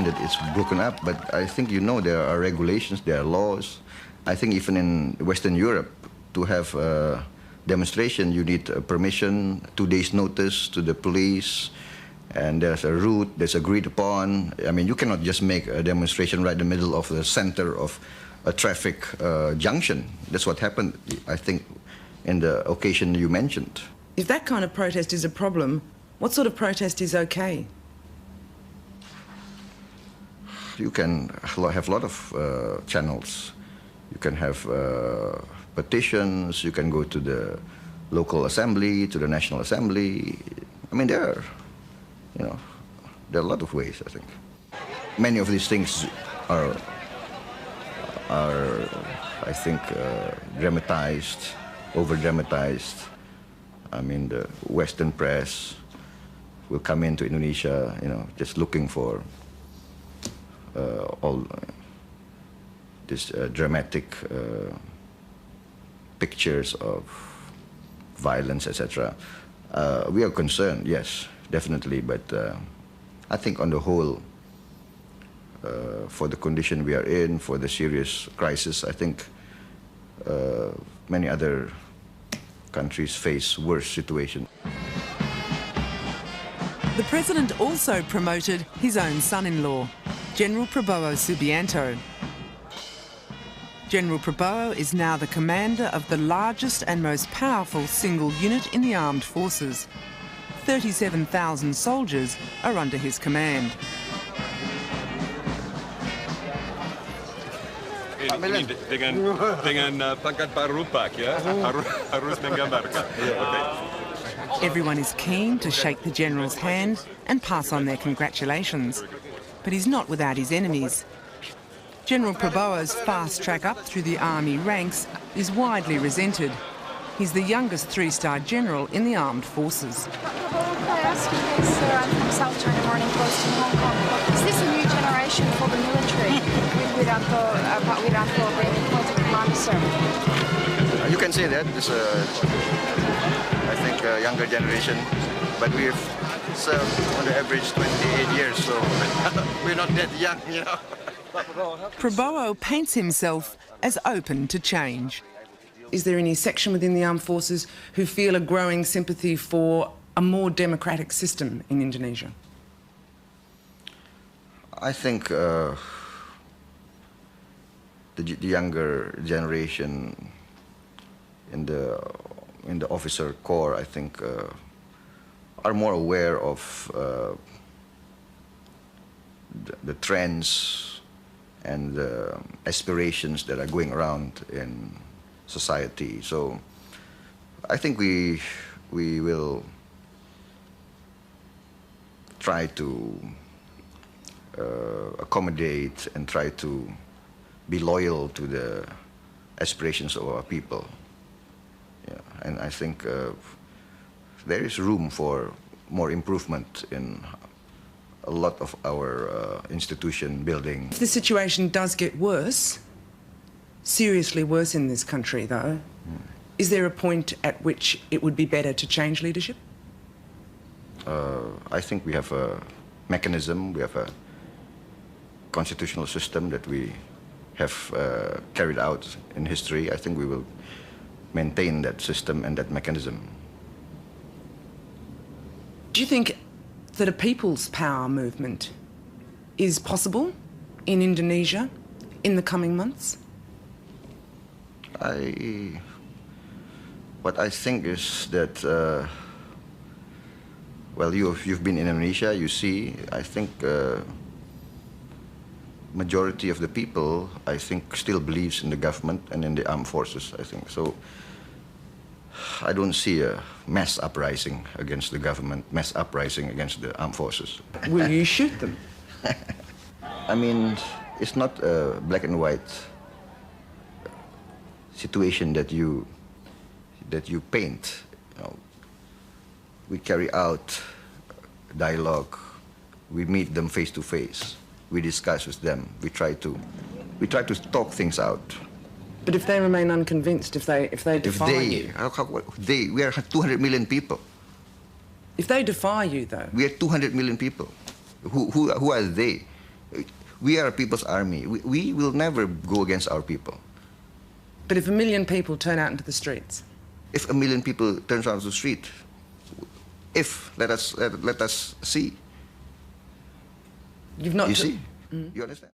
mean that it's broken up, but I think there are regulations, there are laws. I think even in Western Europe, to have a demonstration, you need permission, 2 days notice to the police, and there's a route that's agreed upon. I mean, you cannot just make a demonstration right in the middle of the center of a traffic junction. That's what happened, I think, in the occasion you mentioned. If that kind of protest is a problem, what sort of protest is okay? You can have a lot of channels. You can have petitions, you can go to the local assembly, to the National Assembly. I mean, there are a lot of ways, I think. Many of these things are I think, dramatized, over-dramatized. I mean, the Western press will come into Indonesia, just looking for all these dramatic pictures of violence, etc. We are concerned, yes, definitely, but I think on the whole, for the condition we are in, for the serious crisis, I think many other countries face worse situations. The President also promoted his own son-in-law, General Prabowo Subianto. General Prabowo is now the commander of the largest and most powerful single unit in the armed forces. 37,000 soldiers are under his command. Dengan pangkat baru Pak, ya, harus menggambarkan. Everyone is keen to shake the General's hand and pass on their congratulations. But he's not without his enemies. General Prabowo's fast track up through the army ranks is widely resented. He's the youngest three-star general in the armed forces. I ask you this, I'm from South China Morning Post in Hong Kong. Is this a new generation for the military with Wiranto being appointed commander, sir? You can say that. It's I think a younger generation, but we've served on the average 28 years, so we're not that young, Prabowo paints himself as open to change. Is there any section within the armed forces who feel a growing sympathy for a more democratic system in Indonesia? I think the younger generation in the officer corps, I think, are more aware of the trends and the aspirations that are going around in society. So I think we will try to accommodate and try to be loyal to the aspirations of our people. Yeah, and I think there is room for more improvement in a lot of our institution building. If the situation does get worse, seriously worse in this country though, is there a point at which it would be better to change leadership? I think we have a mechanism, we have a constitutional system that we have carried out in history. I think we will maintain that system and that mechanism. Do you think that a people's power movement is possible in Indonesia in the coming months? What I think is that, well, you've been in Indonesia, you see, I think majority of the people, I think, still believes in the government and in the armed forces, I think. So I don't see a mass uprising against the government, mass uprising against the armed forces. Will you shoot them? I mean, it's not a black and white situation that you paint. We carry out dialogue. We meet them face to face. We discuss with them. We try to talk things out. But if they remain unconvinced, if they defy you? We are 200 million people. If they defy you, though? We are 200 million people. Who are they? We are a people's army. We will never go against our people. But if 1 million people turn out into the streets? If 1 million people turn out to the street, let us see. You've not... You see? You understand?